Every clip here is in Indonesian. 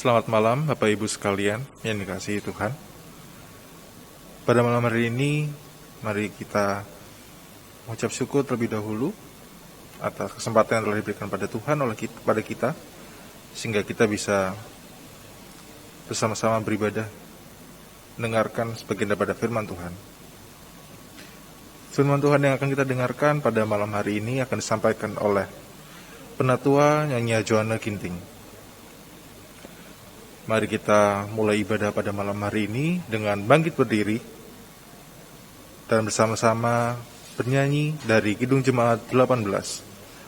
Selamat malam Bapak Ibu sekalian yang dikasihi Tuhan. Pada malam hari ini, mari kita mengucap syukur terlebih dahulu atas kesempatan yang telah diberikan pada Tuhan pada kita, sehingga kita bisa bersama-sama beribadah, mendengarkan sebagian daripada firman Tuhan. Firman Tuhan yang akan kita dengarkan pada malam hari ini akan disampaikan oleh Penatua Nyonya Joanna Ginting. Mari kita mulai ibadah pada malam hari ini dengan bangkit berdiri dan bersama-sama bernyanyi dari Kidung Jemaat 18,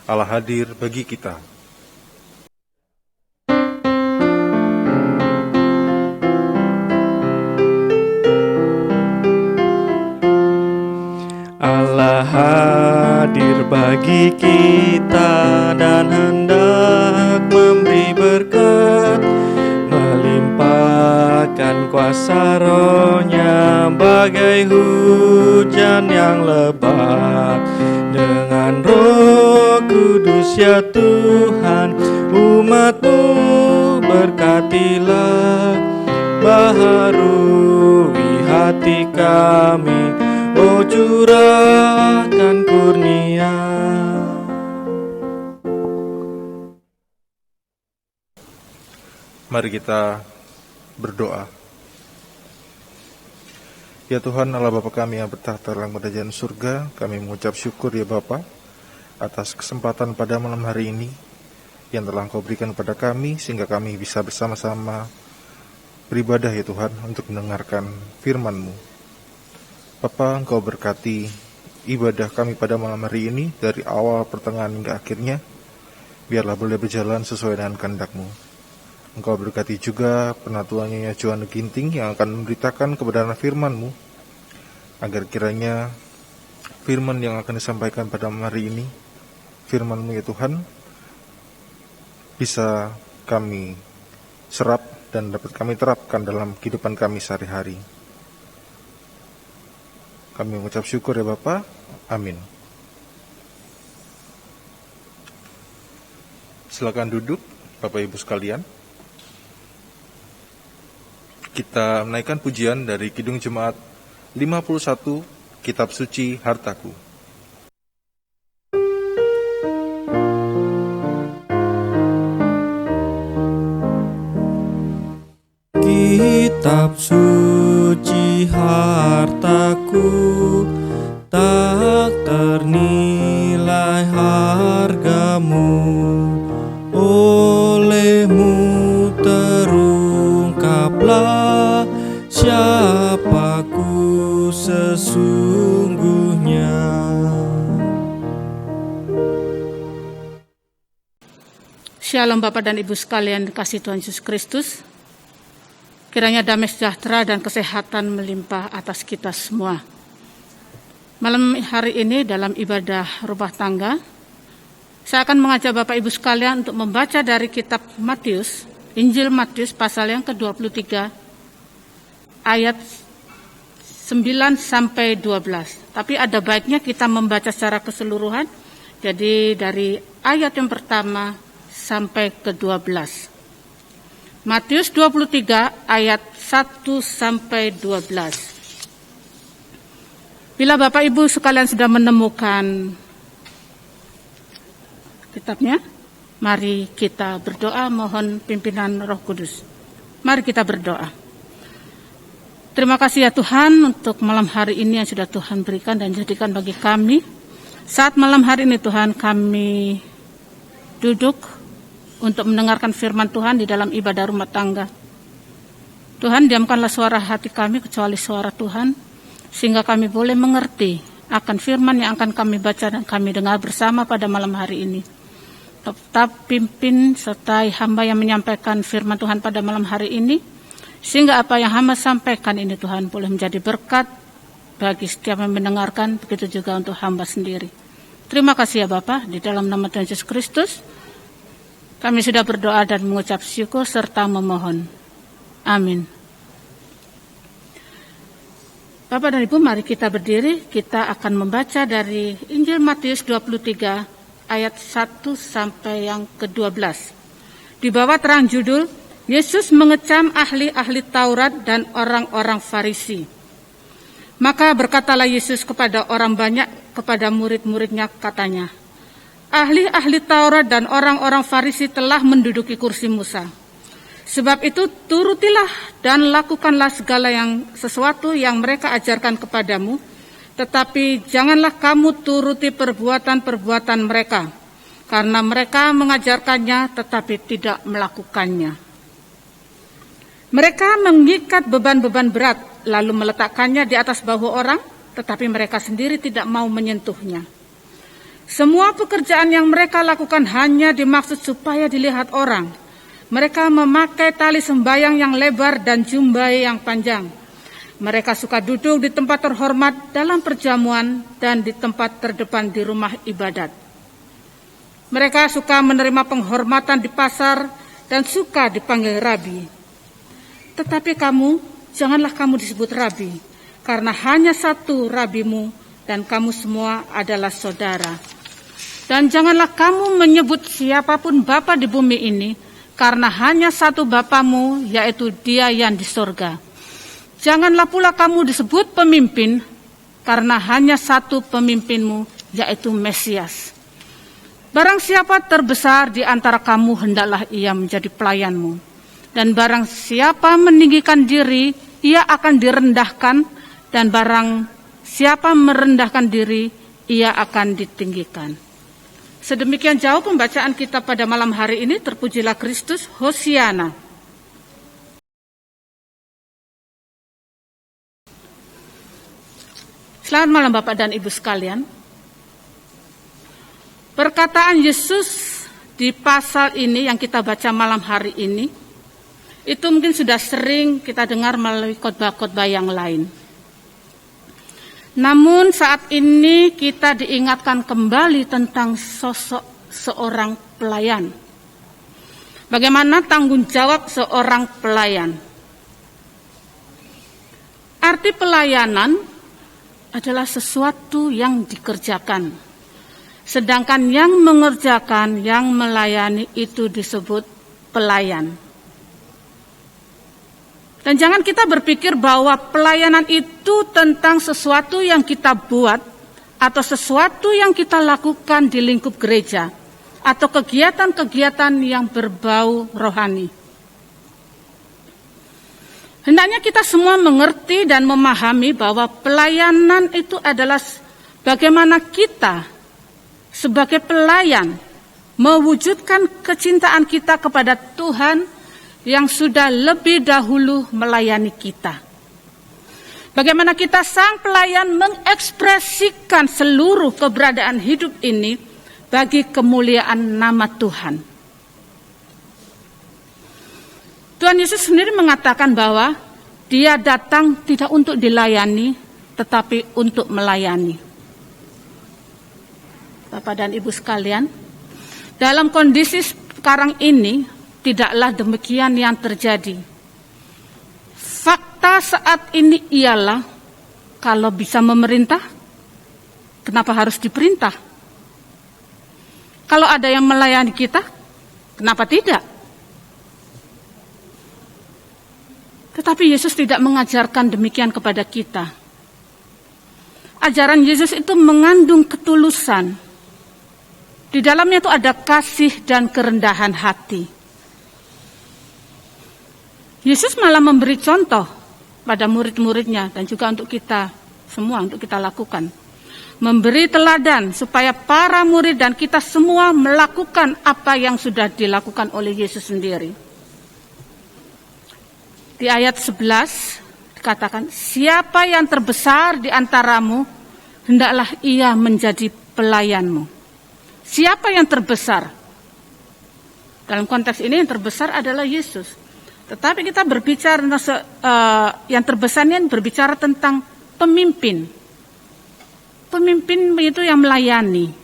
Allah hadir bagi kita. Allah hadir bagi kita dan hendak memberi berkat, melimpahkan kuasa Roh-Nya bagai hujan yang lebat. Dengan Roh Kudus ya Tuhan, umat-Mu berkatilah, baharui hati kami, oh curahkan kurnia. Mari kita berdoa. Ya Tuhan Allah Bapa kami yang bertahta dalam kerajaan surga, kami mengucap syukur ya Bapa atas kesempatan pada malam hari ini yang telah Engkau berikan kepada kami, sehingga kami bisa bersama-sama beribadah ya Tuhan untuk mendengarkan firman-Mu. Bapa, Engkau berkati ibadah kami pada malam hari ini dari awal, pertengahan hingga akhirnya. Biarlah boleh berjalan sesuai dengan kehendak-Mu. Engkau berkati juga Penatua Nyonya Joanna Ginting yang akan memberitakan kebenaran firman-Mu, agar kiranya firman yang akan disampaikan pada hari ini, firman-Mu ya Tuhan, bisa kami serap dan dapat kami terapkan dalam kehidupan kami sehari-hari. Kami mengucap syukur ya Bapa. Amin. Silakan duduk Bapak Ibu sekalian. Kita menaikkan pujian dari Kidung Jemaat 51, Kitab Suci Hartaku. Kitab suci hartaku, tak ternilai hargamu, oleh-Mu terungkaplah siapaku sesungguhnya. Shalom Bapak dan Ibu sekalian, kasih Tuhan Yesus Kristus. Kiranya damai sejahtera dan kesehatan melimpah atas kita semua. Malam hari ini dalam ibadah rumah tangga, saya akan mengajak Bapak Ibu sekalian untuk membaca dari kitab Matius, Injil Matius pasal yang ke-23, ayat 9 sampai 12. Tapi ada baiknya kita membaca secara keseluruhan, jadi dari ayat yang pertama sampai ke-12. Matius 23 ayat 1 sampai 12. Bila Bapak Ibu sekalian sudah menemukan kitabnya, mari kita berdoa mohon pimpinan Roh Kudus. Mari kita berdoa. Terima kasih ya Tuhan untuk malam hari ini yang sudah Tuhan berikan dan jadikan bagi kami. Saat malam hari ini Tuhan, kami duduk untuk mendengarkan firman Tuhan di dalam ibadah rumah tangga. Tuhan, diamkanlah suara hati kami kecuali suara Tuhan, sehingga kami boleh mengerti akan firman yang akan kami baca dan kami dengar bersama pada malam hari ini. Tetap pimpin sertai hamba yang menyampaikan firman Tuhan pada malam hari ini, sehingga apa yang hamba sampaikan ini Tuhan boleh menjadi berkat bagi setiap yang mendengarkan, begitu juga untuk hamba sendiri. Terima kasih ya Bapa, di dalam nama Tuhan Yesus Kristus kami sudah berdoa dan mengucap syukur serta memohon. Amin. Bapak dan Ibu, mari kita berdiri. Kita akan membaca dari Injil Matius 23 ayat 1 sampai yang ke-12. Di bawah terang judul Yesus mengecam ahli-ahli Taurat dan orang-orang Farisi. Maka berkatalah Yesus kepada orang banyak, kepada murid-muridnya, katanya, ahli-ahli Taurat dan orang-orang Farisi telah menduduki kursi Musa. Sebab itu turutilah dan lakukanlah segala sesuatu yang mereka ajarkan kepadamu, tetapi janganlah kamu turuti perbuatan-perbuatan mereka, karena mereka mengajarkannya tetapi tidak melakukannya. Mereka mengikat beban-beban berat, lalu meletakkannya di atas bahu orang, tetapi mereka sendiri tidak mau menyentuhnya. Semua pekerjaan yang mereka lakukan hanya dimaksud supaya dilihat orang. Mereka memakai tali sembayang yang lebar dan jumbai yang panjang. Mereka suka duduk di tempat terhormat dalam perjamuan dan di tempat terdepan di rumah ibadat. Mereka suka menerima penghormatan di pasar dan suka dipanggil rabi. Tetapi kamu, janganlah kamu disebut rabi, karena hanya satu rabimu dan kamu semua adalah saudara. Dan janganlah kamu menyebut siapapun bapa di bumi ini, karena hanya satu Bapamu, yaitu Dia yang di sorga. Janganlah pula kamu disebut pemimpin, karena hanya satu pemimpinmu, yaitu Mesias. Barang siapa terbesar di antara kamu, hendaklah ia menjadi pelayanmu. Dan barang siapa meninggikan diri, ia akan direndahkan, dan barang siapa merendahkan diri, ia akan ditinggikan. Sedemikian jauh pembacaan kita pada malam hari ini. Terpujilah Kristus, Hosiana. Selamat malam Bapak dan Ibu sekalian. Perkataan Yesus di pasal ini yang kita baca malam hari ini, itu mungkin sudah sering kita dengar melalui khotbah-khotbah yang lain. Namun saat ini kita diingatkan kembali tentang sosok seorang pelayan. Bagaimana tanggung jawab seorang pelayan? Arti pelayanan adalah sesuatu yang dikerjakan. Sedangkan yang mengerjakan, yang melayani itu disebut pelayan. Dan jangan kita berpikir bahwa pelayanan itu tentang sesuatu yang kita buat atau sesuatu yang kita lakukan di lingkup gereja atau kegiatan-kegiatan yang berbau rohani. Hendaknya kita semua mengerti dan memahami bahwa pelayanan itu adalah bagaimana kita sebagai pelayan mewujudkan kecintaan kita kepada Tuhan yang sudah lebih dahulu melayani kita. Bagaimana kita sang pelayan mengekspresikan seluruh keberadaan hidup ini bagi kemuliaan nama Tuhan. Tuhan Yesus sendiri mengatakan bahwa Dia datang tidak untuk dilayani, tetapi untuk melayani. Bapak dan Ibu sekalian, dalam kondisi sekarang ini, tidaklah demikian yang terjadi. Fakta saat ini ialah, kalau bisa memerintah, kenapa harus diperintah? Kalau ada yang melayani kita, kenapa tidak? Tetapi Yesus tidak mengajarkan demikian kepada kita. Ajaran Yesus itu mengandung ketulusan. Di dalamnya itu ada kasih dan kerendahan hati. Yesus malah memberi contoh pada murid-muridnya dan juga untuk kita semua, untuk kita lakukan. Memberi teladan supaya para murid dan kita semua melakukan apa yang sudah dilakukan oleh Yesus sendiri. Di ayat 11 dikatakan, siapa yang terbesar di antaramu, hendaklah ia menjadi pelayanmu. Siapa yang terbesar? Dalam konteks ini yang terbesar adalah Yesus. Tetapi kita berbicara yang terbesar ini berbicara tentang pemimpin. Pemimpin itu yang melayani.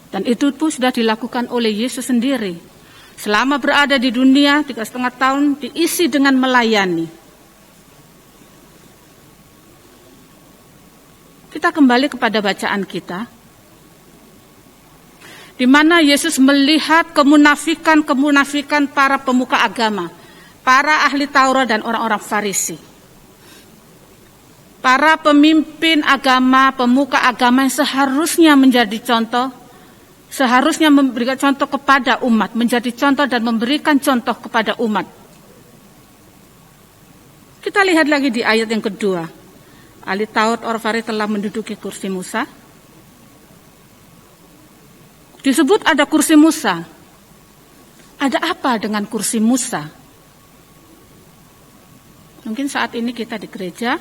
Dan itu pun sudah dilakukan oleh Yesus sendiri. Selama berada di dunia 3,5 tahun diisi dengan melayani. Kita kembali kepada bacaan kita. di mana Yesus melihat kemunafikan para pemuka agama, para ahli Taurat dan orang-orang Farisi. Para pemimpin agama, pemuka agama yang seharusnya menjadi contoh, seharusnya memberikan contoh kepada umat, menjadi contoh dan memberikan contoh kepada umat. Kita lihat lagi di ayat yang kedua. Ahli Taurat orang Farisi telah menduduki kursi Musa. Disebut ada kursi Musa. Ada apa dengan kursi Musa? Mungkin saat ini kita di gereja,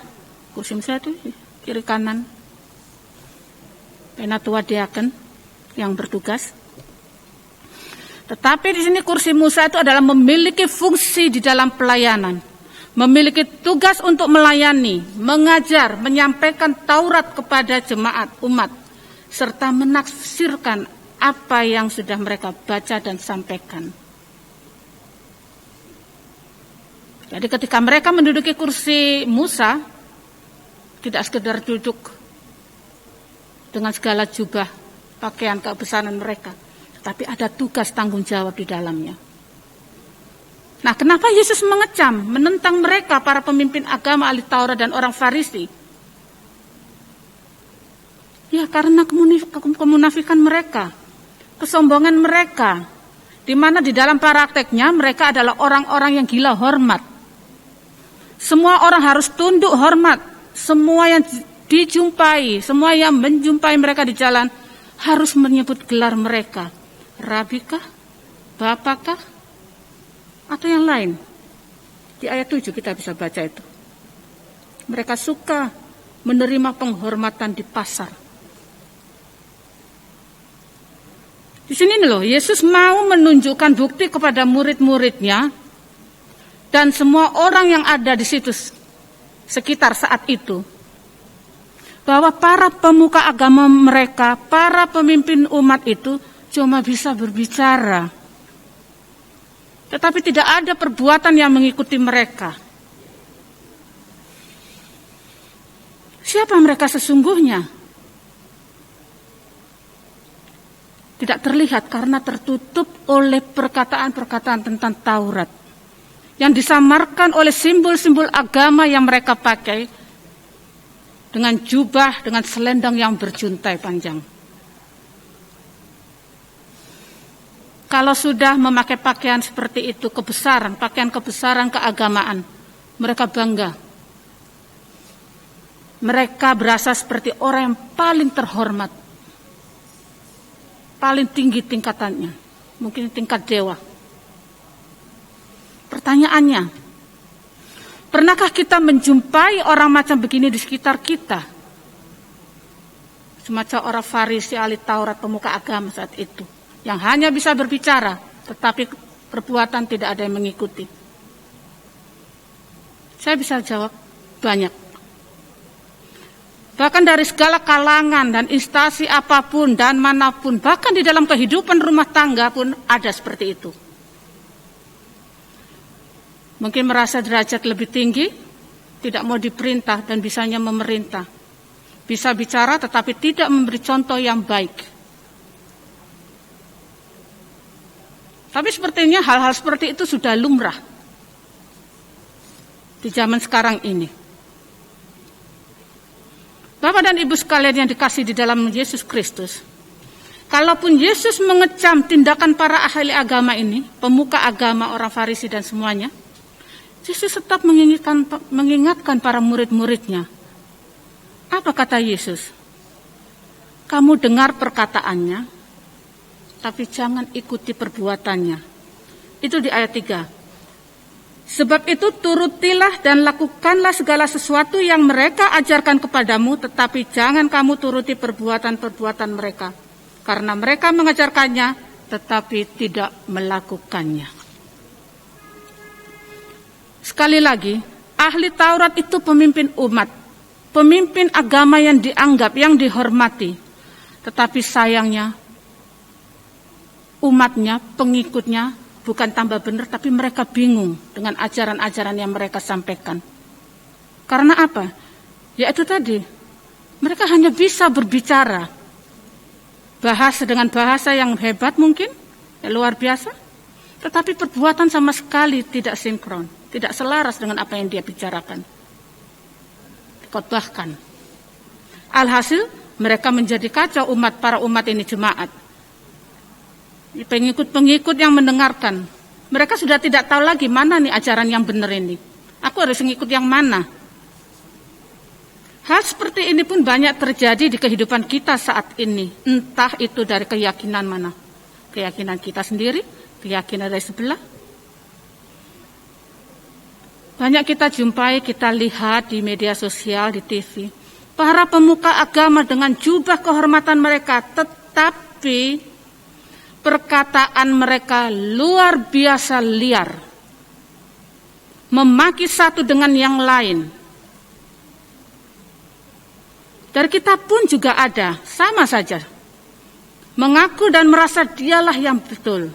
kursi Musa itu kiri kanan penatua diaken yang bertugas. Tetapi di sini kursi Musa itu adalah memiliki fungsi di dalam pelayanan, memiliki tugas untuk melayani, mengajar, menyampaikan Taurat kepada jemaat umat, serta menafsirkan apa yang sudah mereka baca dan sampaikan. Jadi ketika mereka menduduki kursi Musa, tidak sekedar duduk dengan segala jubah, pakaian kebesaran mereka, tetapi ada tugas tanggung jawab di dalamnya. Nah, kenapa Yesus mengecam, menentang mereka, para pemimpin agama, ahli Taurat dan orang Farisi? Ya, karena kemunafikan mereka, kesombongan mereka, di mana di dalam prakteknya mereka adalah orang-orang yang gila hormat. Semua orang harus tunduk hormat. Semua yang dijumpai, semua yang menjumpai mereka di jalan harus menyebut gelar mereka. Rabikah? Bapakkah? Atau yang lain. Di ayat 7 kita bisa baca itu. Mereka suka menerima penghormatan di pasar. Di sini loh, Yesus mau menunjukkan bukti kepada murid-muridnya dan semua orang yang ada di situ sekitar saat itu, bahwa para pemuka agama mereka, para pemimpin umat itu cuma bisa berbicara, tetapi tidak ada perbuatan yang mengikuti mereka. Siapa mereka sesungguhnya? Tidak terlihat karena tertutup oleh perkataan-perkataan tentang Taurat yang disamarkan oleh simbol-simbol agama yang mereka pakai dengan jubah, dengan selendang yang berjuntai panjang. Kalau sudah memakai pakaian seperti itu, kebesaran, pakaian kebesaran keagamaan, mereka bangga. Mereka berasa seperti orang yang paling terhormat, paling tinggi tingkatannya, mungkin tingkat dewa. Pertanyaannya, pernahkah kita menjumpai orang macam begini di sekitar kita? Semacam orang Farisi, ahli Taurat, pemuka agama saat itu, yang hanya bisa berbicara, tetapi perbuatan tidak ada yang mengikuti. Saya bisa jawab, banyak. Bahkan dari segala kalangan dan instansi apapun dan manapun, bahkan di dalam kehidupan rumah tangga pun ada seperti itu. Mungkin merasa derajat lebih tinggi, tidak mau diperintah dan bisanya memerintah. Bisa bicara tetapi tidak memberi contoh yang baik. Tapi sepertinya hal-hal seperti itu sudah lumrah di zaman sekarang ini. Bapak dan Ibu sekalian yang dikasihi di dalam Yesus Kristus, kalaupun Yesus mengecam tindakan para ahli agama ini, pemuka agama, orang Farisi dan semuanya, Yesus tetap mengingatkan para murid-muridnya. Apa kata Yesus? Kamu dengar perkataannya, tapi jangan ikuti perbuatannya. Itu di ayat 3. Sebab itu turutilah dan lakukanlah segala sesuatu yang mereka ajarkan kepadamu, tetapi jangan kamu turuti perbuatan-perbuatan mereka. Karena mereka mengajarkannya, tetapi tidak melakukannya. Sekali lagi, ahli Taurat itu pemimpin umat, pemimpin agama yang dianggap, yang dihormati. Tetapi sayangnya, umatnya, pengikutnya, bukan tambah benar, tapi mereka bingung dengan ajaran-ajaran yang mereka sampaikan. Karena apa? Yaitu tadi, mereka hanya bisa berbicara, bahasa dengan bahasa yang hebat mungkin, luar biasa, tetapi perbuatan sama sekali tidak sinkron, tidak selaras dengan apa yang dia bicarakan. Khotbahkan. Alhasil mereka menjadi kacau para umat ini, jemaat. Pengikut-pengikut yang mendengarkan, mereka sudah tidak tahu lagi mana nih ajaran yang benar ini. Aku harus mengikut yang mana? Hal seperti ini pun banyak terjadi di kehidupan kita saat ini. Entah itu dari keyakinan mana. Keyakinan kita sendiri, keyakinan dari sebelah. Banyak kita jumpai, kita lihat di media sosial, di TV. Para pemuka agama dengan jubah kehormatan mereka, tetapi perkataan mereka luar biasa liar. Memaki satu dengan yang lain. Dari kita pun juga ada, sama saja. Mengaku dan merasa dialah yang betul.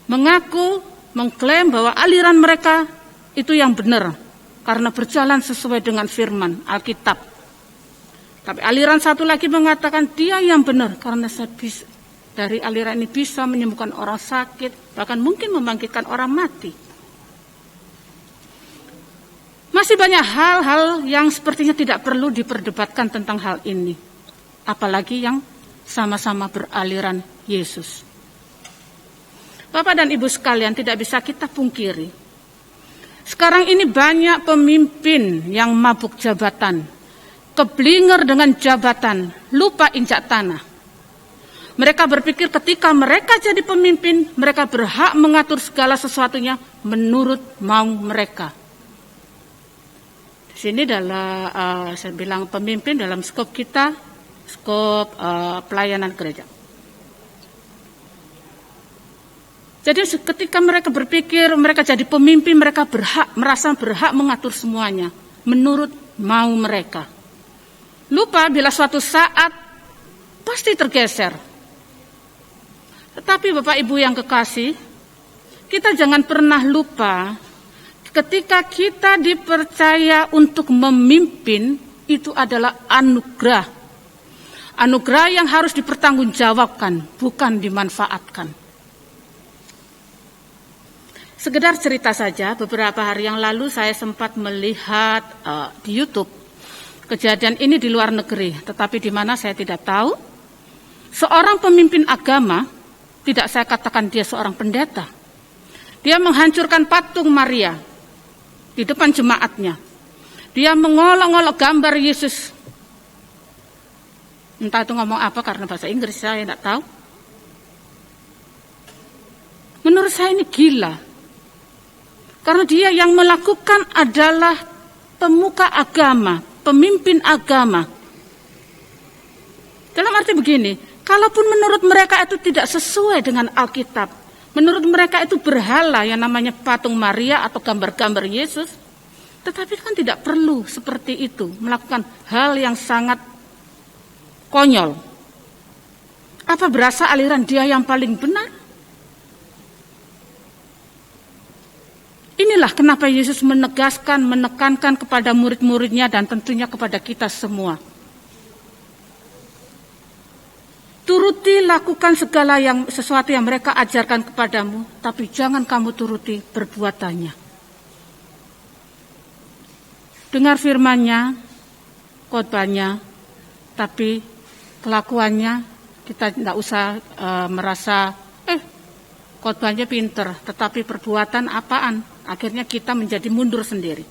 Mengaku, mengklaim bahwa aliran mereka itu yang benar. Karena berjalan sesuai dengan firman Alkitab. Tapi aliran satu lagi mengatakan dia yang benar. Karena dari aliran ini bisa menyembuhkan orang sakit. Bahkan mungkin membangkitkan orang mati. Masih banyak hal-hal yang sepertinya tidak perlu diperdebatkan tentang hal ini. Apalagi yang sama-sama beraliran Yesus. Bapak dan Ibu sekalian, tidak bisa kita pungkiri. Sekarang ini banyak pemimpin yang mabuk jabatan. Keblinger dengan jabatan, lupa injak tanah. Mereka berpikir ketika mereka jadi pemimpin, mereka berhak mengatur segala sesuatunya menurut mau mereka. Di sini adalah saya bilang pemimpin dalam skop kita, skop pelayanan gereja. Jadi ketika mereka berpikir mereka jadi pemimpin, mereka merasa berhak mengatur semuanya menurut mau mereka. Lupa bila suatu saat pasti tergeser. Tetapi Bapak Ibu yang kekasih, kita jangan pernah lupa ketika kita dipercaya untuk memimpin, itu adalah anugerah. Anugerah yang harus dipertanggungjawabkan, bukan dimanfaatkan. Sekedar cerita saja, beberapa hari yang lalu saya sempat melihat di YouTube kejadian ini di luar negeri, tetapi di mana saya tidak tahu. Seorang pemimpin agama, tidak saya katakan dia seorang pendeta, dia menghancurkan patung Maria di depan jemaatnya. Dia mengolok-olok gambar Yesus. Entah itu ngomong apa karena bahasa Inggris saya tidak tahu. Menurut saya ini gila. Karena dia yang melakukan adalah pemuka agama, pemimpin agama. Dalam arti begini, kalaupun menurut mereka itu tidak sesuai dengan Alkitab, menurut mereka itu berhala yang namanya patung Maria atau gambar-gambar Yesus. Tetapi kan tidak perlu seperti itu, melakukan hal yang sangat konyol. Apa berasa aliran dia yang paling benar? Inilah kenapa Yesus menegaskan, menekankan kepada murid-muridnya dan tentunya kepada kita semua. Turuti, lakukan segala sesuatu yang mereka ajarkan kepadamu, tapi jangan kamu turuti perbuatannya. Dengar firman-Nya, khotbahnya, tapi kelakuannya kita tidak usah merasa khotbahnya pinter, tetapi perbuatan apaan? Akhirnya kita menjadi mundur sendiri.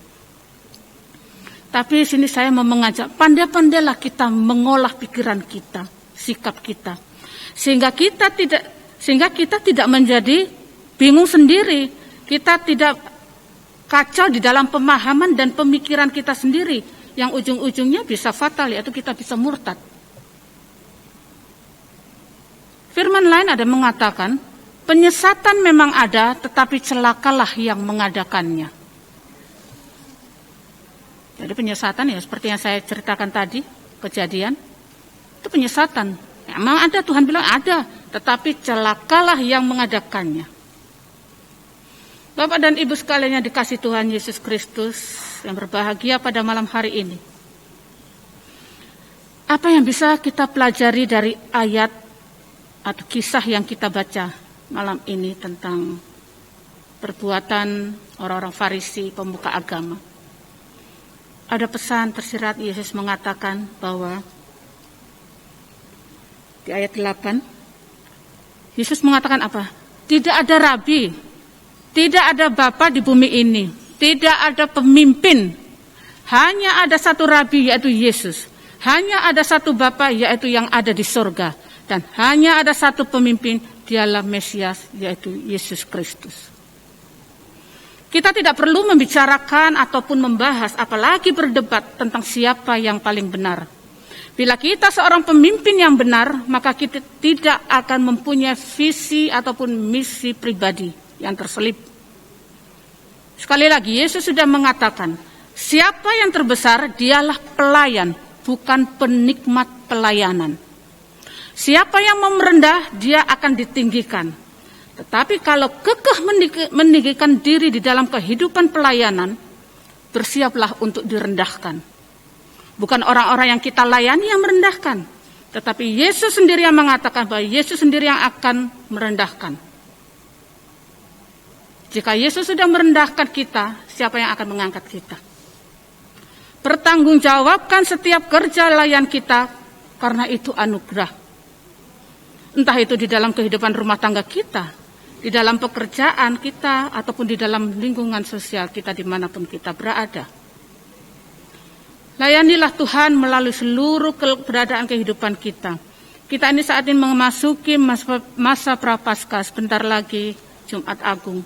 Tapi sini saya mau mengajak, pandai-pandailah kita mengolah pikiran kita, sikap kita, sehingga kita tidak menjadi bingung sendiri, kita tidak kacau di dalam pemahaman dan pemikiran kita sendiri, yang ujung-ujungnya bisa fatal, yaitu kita bisa murtad. Firman lain ada mengatakan, penyesatan memang ada, tetapi celakalah yang mengadakannya. Jadi penyesatan ya seperti yang saya ceritakan tadi, kejadian, itu penyesatan. Memang ada, Tuhan bilang ada, tetapi celakalah yang mengadakannya. Bapak dan Ibu sekalian yang dikasihi Tuhan Yesus Kristus, yang berbahagia pada malam hari ini. Apa yang bisa kita pelajari dari ayat atau kisah yang kita baca malam ini tentang perbuatan orang-orang Farisi, pemuka agama. Ada pesan tersirat Yesus mengatakan bahwa di ayat 8, Yesus mengatakan apa? Tidak ada rabi, tidak ada bapa di bumi ini, tidak ada pemimpin. Hanya ada satu rabi, yaitu Yesus. Hanya ada satu bapa, yaitu yang ada di surga. Dan hanya ada satu pemimpin, dialah Mesias, yaitu Yesus Kristus. Kita tidak perlu membicarakan ataupun membahas, apalagi berdebat tentang siapa yang paling benar. Bila kita seorang pemimpin yang benar, maka kita tidak akan mempunyai visi ataupun misi pribadi yang terselip. Sekali lagi, Yesus sudah mengatakan, siapa yang terbesar, dialah pelayan, bukan penikmat pelayanan. Siapa yang mau merendah, dia akan ditinggikan. Tetapi kalau kekeh meninggikan diri di dalam kehidupan pelayanan, bersiaplah untuk direndahkan. Bukan orang-orang yang kita layani yang merendahkan, tetapi Yesus sendiri yang mengatakan bahwa Yesus sendiri yang akan merendahkan. Jika Yesus sudah merendahkan kita, siapa yang akan mengangkat kita? Pertanggungjawabkan setiap kerja layan kita, karena itu anugerah. Entah itu di dalam kehidupan rumah tangga kita, di dalam pekerjaan kita, ataupun di dalam lingkungan sosial kita dimanapun kita berada. Layanilah Tuhan melalui seluruh keberadaan kehidupan kita. Kita ini saat ini memasuki masa Prapaskah, sebentar lagi Jumat Agung.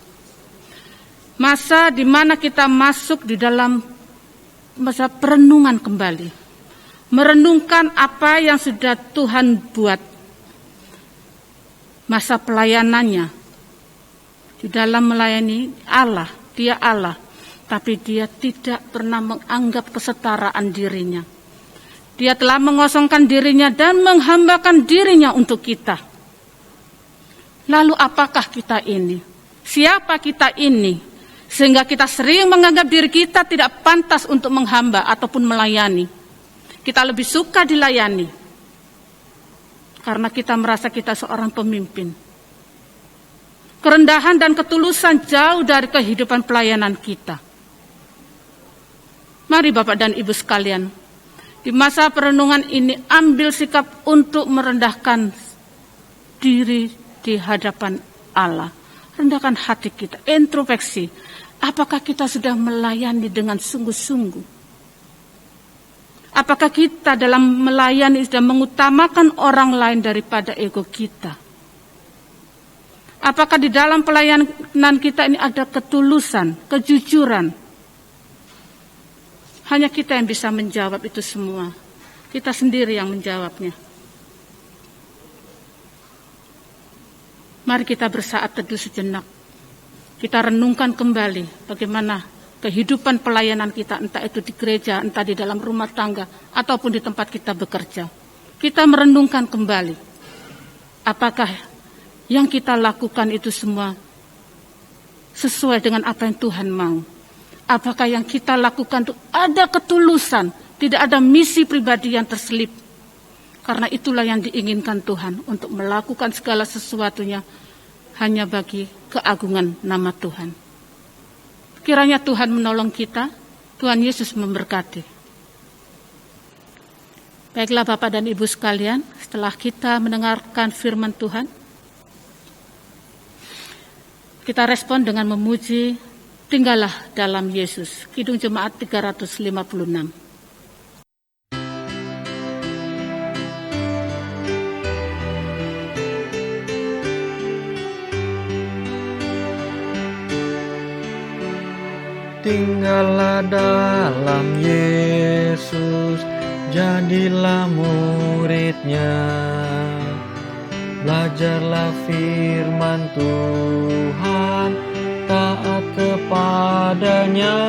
Masa di mana kita masuk di dalam masa perenungan kembali. Merenungkan apa yang sudah Tuhan buat. Masa pelayanannya di dalam melayani Allah, dia Allah, tapi dia tidak pernah menganggap kesetaraan dirinya. Dia telah mengosongkan dirinya dan menghambakan dirinya untuk kita. Lalu apakah kita ini? Siapa kita ini? Sehingga kita sering menganggap diri kita tidak pantas untuk menghamba ataupun melayani. Kita lebih suka dilayani. Karena kita merasa kita seorang pemimpin. Kerendahan dan ketulusan jauh dari kehidupan pelayanan kita. Mari Bapak dan Ibu sekalian, di masa perenungan ini ambil sikap untuk merendahkan diri di hadapan Allah. Rendahkan hati kita, introspeksi. Apakah kita sudah melayani dengan sungguh-sungguh? Apakah kita dalam melayani sudah mengutamakan orang lain daripada ego kita? Apakah di dalam pelayanan kita ini ada ketulusan, kejujuran? Hanya kita yang bisa menjawab itu semua. Kita sendiri yang menjawabnya. Mari kita bersaat teduh sejenak. Kita renungkan kembali bagaimana kehidupan pelayanan kita, entah itu di gereja, entah di dalam rumah tangga, ataupun di tempat kita bekerja. Kita merenungkan kembali, apakah yang kita lakukan itu semua sesuai dengan apa yang Tuhan mau? Apakah yang kita lakukan itu ada ketulusan, tidak ada misi pribadi yang terselip? Karena itulah yang diinginkan Tuhan, untuk melakukan segala sesuatunya hanya bagi keagungan nama Tuhan. Kiranya Tuhan menolong kita, Tuhan Yesus memberkati. Baiklah Bapak dan Ibu sekalian, setelah kita mendengarkan firman Tuhan, kita respon dengan memuji, tinggallah dalam Yesus. Kidung Jemaat 356. Tinggallah dalam Yesus, jadilah murid-Nya. Belajarlah firman Tuhan, taat kepadanya.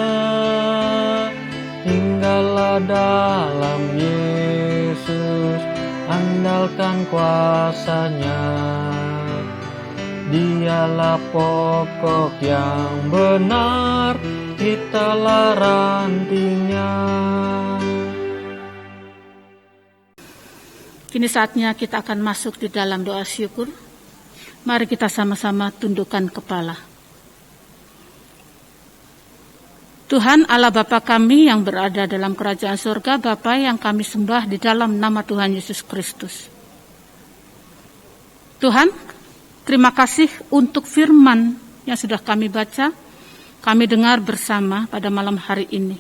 Tinggallah dalam Yesus, andalkan kuasa-Nya. Dialah pokok yang benar, kitalah rantingnya. Kini saatnya kita akan masuk di dalam doa syukur. Mari kita sama-sama tundukkan kepala. Tuhan Allah Bapa kami yang berada dalam kerajaan surga, Bapa yang kami sembah di dalam nama Tuhan Yesus Kristus. Tuhan, terima kasih untuk firman yang sudah kami baca, kami dengar bersama pada malam hari ini.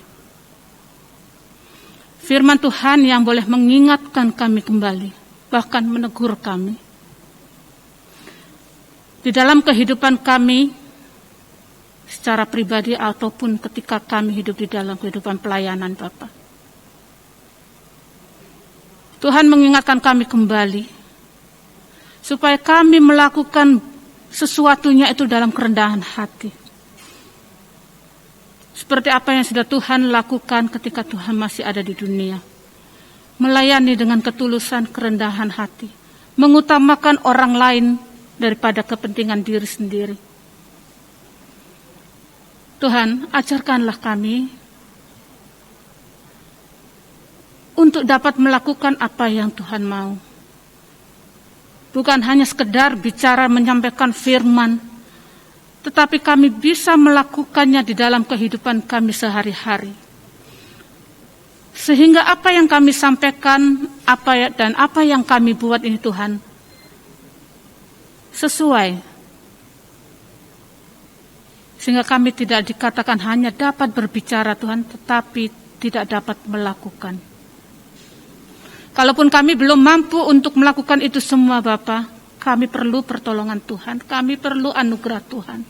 Firman Tuhan yang boleh mengingatkan kami kembali, bahkan menegur kami. Di dalam kehidupan kami, secara pribadi ataupun ketika kami hidup di dalam kehidupan pelayanan Bapa. Tuhan mengingatkan kami kembali, supaya kami melakukan sesuatunya itu dalam kerendahan hati. Seperti apa yang sudah Tuhan lakukan ketika Tuhan masih ada di dunia. Melayani dengan ketulusan, kerendahan hati. Mengutamakan orang lain daripada kepentingan diri sendiri. Tuhan, ajarkanlah kami untuk dapat melakukan apa yang Tuhan mau. Bukan hanya sekedar bicara menyampaikan firman, tetapi kami bisa melakukannya di dalam kehidupan kami sehari-hari. Sehingga apa yang kami sampaikan dan apa yang kami buat ini Tuhan, sesuai. Sehingga kami tidak dikatakan hanya dapat berbicara Tuhan, tetapi tidak dapat melakukan. Kalaupun kami belum mampu untuk melakukan itu semua Bapa, kami perlu pertolongan Tuhan, kami perlu anugerah Tuhan.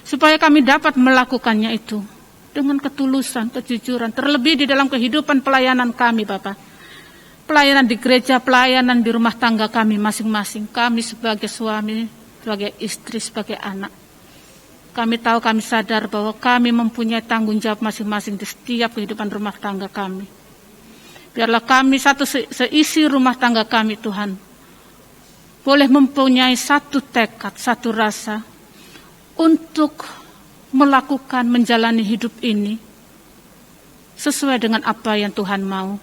Supaya kami dapat melakukannya itu dengan ketulusan, kejujuran. Terlebih di dalam kehidupan pelayanan kami Bapak. Pelayanan di gereja, pelayanan di rumah tangga kami masing-masing. Kami sebagai suami, sebagai istri, sebagai anak. Kami tahu, kami sadar bahwa kami mempunyai tanggung jawab masing-masing di setiap kehidupan rumah tangga kami. Biarlah kami seisi rumah tangga kami Tuhan, boleh mempunyai satu tekad, satu rasa untuk melakukan, menjalani hidup ini sesuai dengan apa yang Tuhan mau.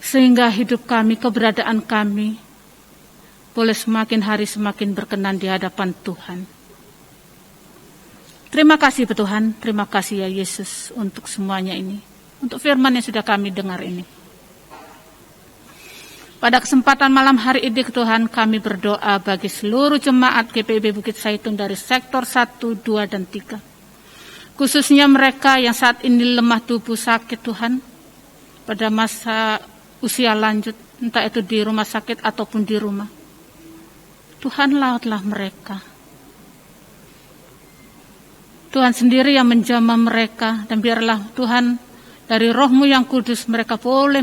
Sehingga hidup kami, keberadaan kami boleh semakin hari semakin berkenan di hadapan Tuhan. Terima kasih Tuhan, terima kasih ya Yesus untuk semuanya ini, untuk firman yang sudah kami dengar ini. Pada kesempatan malam hari ini Tuhan, kami berdoa bagi seluruh jemaat GPIB Bukit Zaitun dari sektor 1, 2, dan 3. Khususnya mereka yang saat ini lemah tubuh, sakit Tuhan, pada masa usia lanjut, entah itu di rumah sakit ataupun di rumah. Tuhan lautlah mereka. Tuhan sendiri yang menjamah mereka, dan biarlah Tuhan dari Roh-Mu yang kudus mereka boleh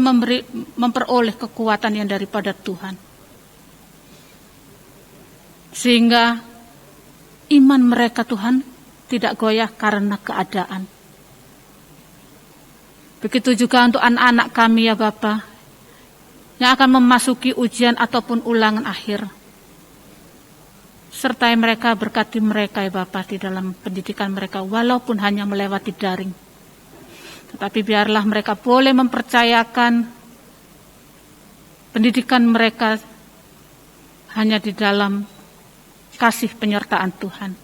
memperoleh kekuatan yang daripada Tuhan. Sehingga iman mereka Tuhan tidak goyah karena keadaan. Begitu juga untuk anak-anak kami ya Bapa, yang akan memasuki ujian ataupun ulangan akhir. Sertai mereka, berkati mereka ya Bapa di dalam pendidikan mereka, walaupun hanya melewati daring. Tetapi biarlah mereka boleh mempercayakan pendidikan mereka hanya di dalam kasih penyertaan Tuhan.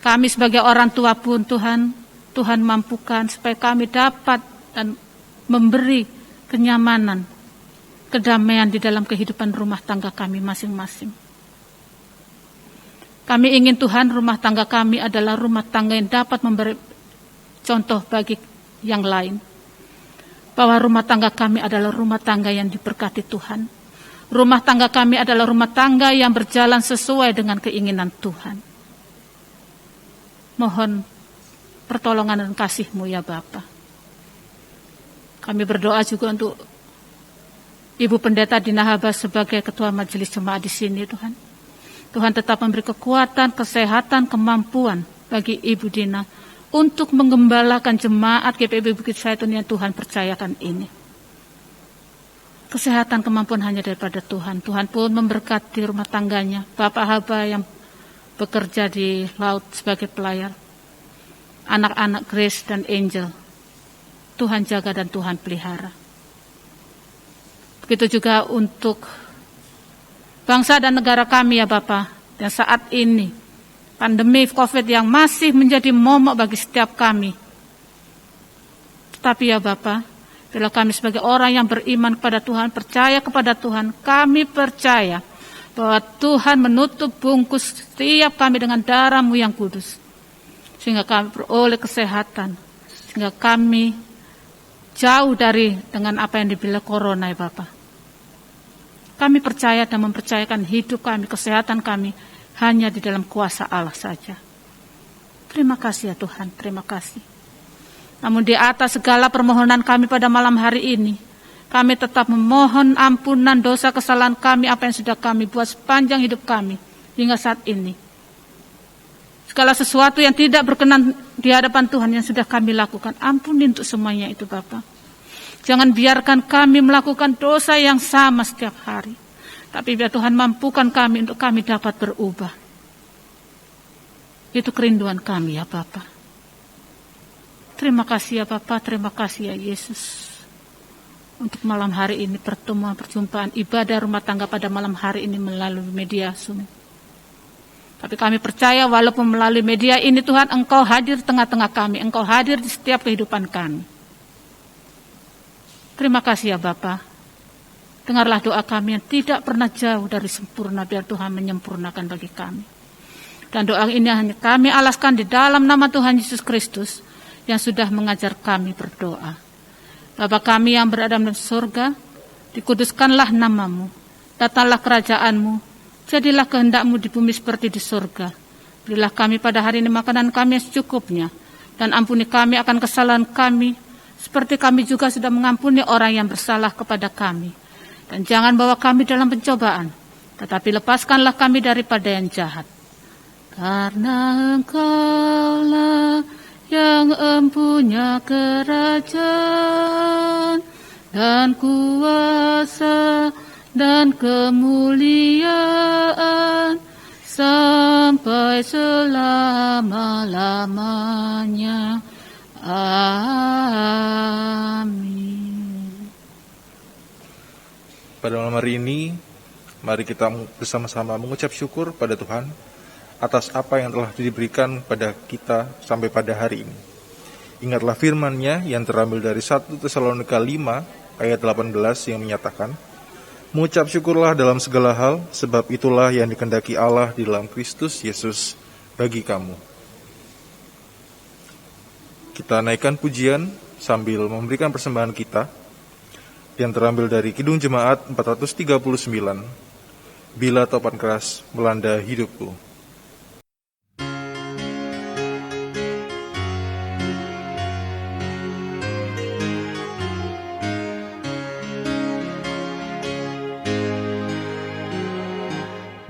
Kami sebagai orang tua pun Tuhan mampukan supaya kami dapat dan memberi kenyamanan, kedamaian di dalam kehidupan rumah tangga kami masing-masing. Kami ingin Tuhan rumah tangga kami adalah rumah tangga yang dapat memberi contoh bagi yang lain, bahwa rumah tangga kami adalah rumah tangga yang diberkati Tuhan. Rumah tangga kami adalah rumah tangga yang berjalan sesuai dengan keinginan Tuhan. Mohon pertolongan dan kasih-Mu ya Bapa. Kami berdoa juga untuk Ibu Pendeta Dina Haba sebagai Ketua Majelis Jemaat di sini Tuhan. Tuhan tetap memberi kekuatan, kesehatan, kemampuan bagi Ibu Dina untuk menggembalakan jemaat GPIB Bukit Zaitun yang Tuhan percayakan ini. Kesehatan, kemampuan hanya daripada Tuhan. Tuhan pun memberkati rumah tangganya. Bapak Haba yang bekerja di laut sebagai pelayar. Anak-anak Grace dan Angel. Tuhan jaga dan Tuhan pelihara. Begitu juga untuk bangsa dan negara kami ya Bapa, dan saat ini pandemi COVID yang masih menjadi momok bagi setiap kami. Tetapi ya Bapa, bila kami sebagai orang yang beriman kepada Tuhan, percaya kepada Tuhan, kami percaya bahwa Tuhan menutup bungkus setiap kami dengan darah-Mu yang kudus, sehingga kami beroleh kesehatan, sehingga kami jauh dari dengan apa yang dibilang corona ya Bapak. Kami percaya dan mempercayakan hidup kami, kesehatan kami hanya di dalam kuasa Allah saja. Terima kasih ya Tuhan, terima kasih. Namun di atas segala permohonan kami pada malam hari ini, kami tetap memohon ampunan dosa kesalahan kami apa yang sudah kami buat sepanjang hidup kami hingga saat ini. Segala sesuatu yang tidak berkenan di hadapan Tuhan yang sudah kami lakukan, ampuni untuk semuanya itu Bapa. Jangan biarkan kami melakukan dosa yang sama setiap hari. Tapi biar Tuhan mampukan kami untuk kami dapat berubah. Itu kerinduan kami ya Bapa. Terima kasih ya Bapa, terima kasih ya Yesus. Untuk malam hari ini pertemuan perjumpaan ibadah rumah tangga pada malam hari ini melalui media Zoom. Tapi kami percaya walaupun melalui media ini Tuhan, Engkau hadir di tengah-tengah kami, Engkau hadir di setiap kehidupan kami. Terima kasih ya Bapa. Dengarlah doa kami yang tidak pernah jauh dari sempurna, biar Tuhan menyempurnakan bagi kami. Dan doa ini hanya kami alaskan di dalam nama Tuhan Yesus Kristus yang sudah mengajar kami berdoa. Bapa kami yang berada di surga, dikuduskanlah nama-Mu, datanglah kerajaan-Mu, jadilah kehendak-Mu di bumi seperti di surga. Berilah kami pada hari ini makanan kami yang secukupnya, dan ampuni kami akan kesalahan kami, seperti kami juga sudah mengampuni orang yang bersalah kepada kami. Dan jangan bawa kami dalam pencobaan, tetapi lepaskanlah kami daripada yang jahat. Karena Engkaulah yang empunya kerajaan dan kuasa dan kemuliaan sampai selama-lamanya. Amin. Pada malam hari ini, mari kita bersama-sama mengucap syukur pada Tuhan atas apa yang telah diberikan pada kita sampai pada hari ini. Ingatlah firman-Nya yang terambil dari 1 Tesalonika 5 ayat 18 yang menyatakan, mengucap syukurlah dalam segala hal, sebab itulah yang dikehendaki Allah di dalam Kristus Yesus bagi kamu. Kita naikkan pujian sambil memberikan persembahan kita yang terambil dari Kidung Jemaat 439, Bila Topan Keras Melanda Hidupku.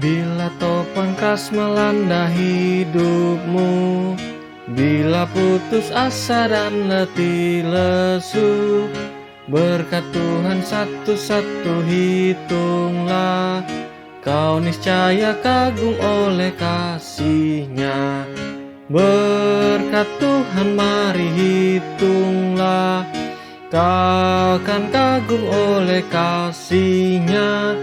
Bila topan keras melanda hidupmu, bila putus asa dan letih lesu, berkat Tuhan satu-satu hitunglah, kau niscaya kagum oleh kasih-Nya. Berkat Tuhan mari hitunglah, kau akan kagum oleh kasih-Nya.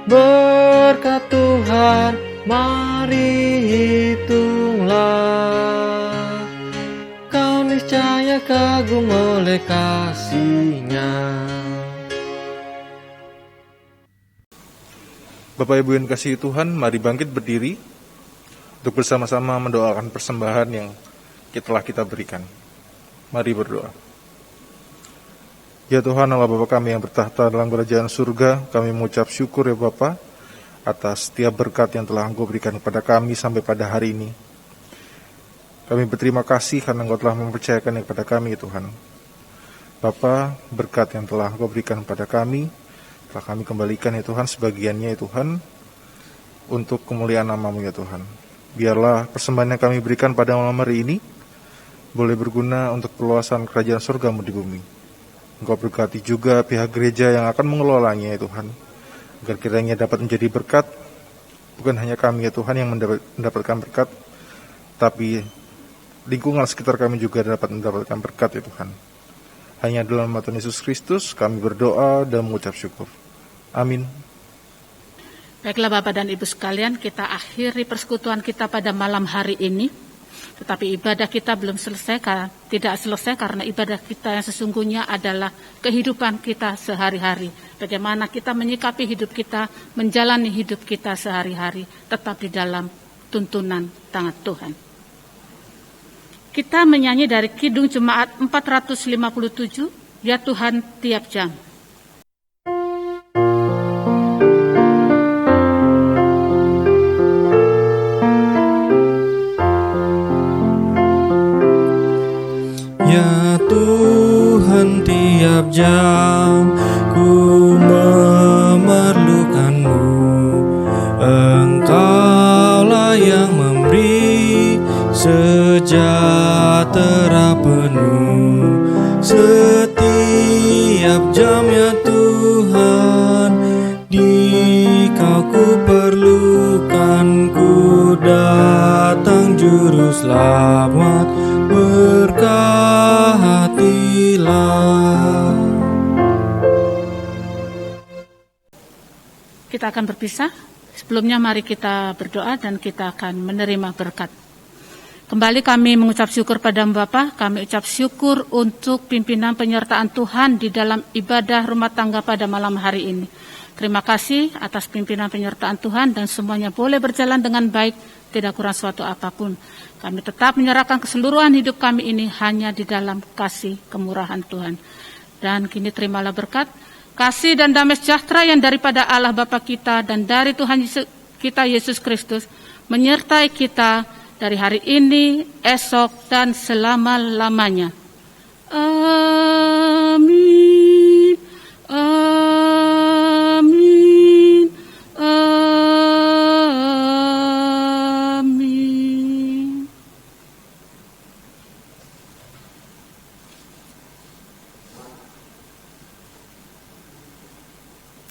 Berkat Tuhan mari hitunglah, kau niscaya kagum oleh kasih-Nya. Bapak Ibu yang kasih Tuhan, mari bangkit berdiri untuk bersama-sama mendoakan persembahan yang telah kita berikan. Mari berdoa. Ya Tuhan Allah Bapa kami yang bertahta dalam kerajaan surga, kami mengucap syukur ya Bapa atas setiap berkat yang telah Engkau berikan kepada kami sampai pada hari ini. Kami berterima kasih karena Engkau telah mempercayakan kepada kami ya Tuhan. Bapa, berkat yang telah Engkau berikan kepada kami, telah kami kembalikan ya Tuhan sebagiannya ya Tuhan, untuk kemuliaan nama-Mu ya Tuhan. Biarlah persembahan yang kami berikan pada malam hari ini boleh berguna untuk perluasan kerajaan surga-Mu di bumi. Engkau berkati juga pihak gereja yang akan mengelolanya ya Tuhan, agar kiranya dapat menjadi berkat, bukan hanya kami ya Tuhan yang mendapatkan berkat, tapi lingkungan sekitar kami juga dapat mendapatkan berkat ya Tuhan. Hanya dalam nama Tuhan Yesus Kristus kami berdoa dan mengucap syukur. Amin. Baiklah Bapak dan Ibu sekalian, kita akhiri persekutuan kita pada malam hari ini. Tetapi ibadah kita belum selesai, tidak selesai karena ibadah kita yang sesungguhnya adalah kehidupan kita sehari-hari. Bagaimana kita menyikapi hidup kita, menjalani hidup kita sehari-hari, tetap di dalam tuntunan tangan Tuhan. Kita menyanyi dari Kidung Jemaat 457, Ya Tuhan Tiap Jam. Ya Tuhan, tiap jam ku memerlukan-Mu. Engkaulah yang memberi sejahtera penuh. Setiap jam ya Tuhan, di Kau ku perlukan, ku datang juru selamat, berkatilah. Kita akan berpisah. Sebelumnya mari kita berdoa dan kita akan menerima berkat. Kembali kami mengucap syukur pada Bapa, kami ucap syukur untuk pimpinan penyertaan Tuhan di dalam ibadah rumah tangga pada malam hari ini. Terima kasih atas pimpinan penyertaan Tuhan dan semuanya boleh berjalan dengan baik, tidak kurang suatu apapun. Kami tetap menyerahkan keseluruhan hidup kami ini hanya di dalam kasih kemurahan Tuhan. Dan kini terimalah berkat, kasih dan damai sejahtera yang daripada Allah Bapa kita dan dari Tuhan kita Yesus Kristus menyertai kita dari hari ini, esok, dan selama-lamanya.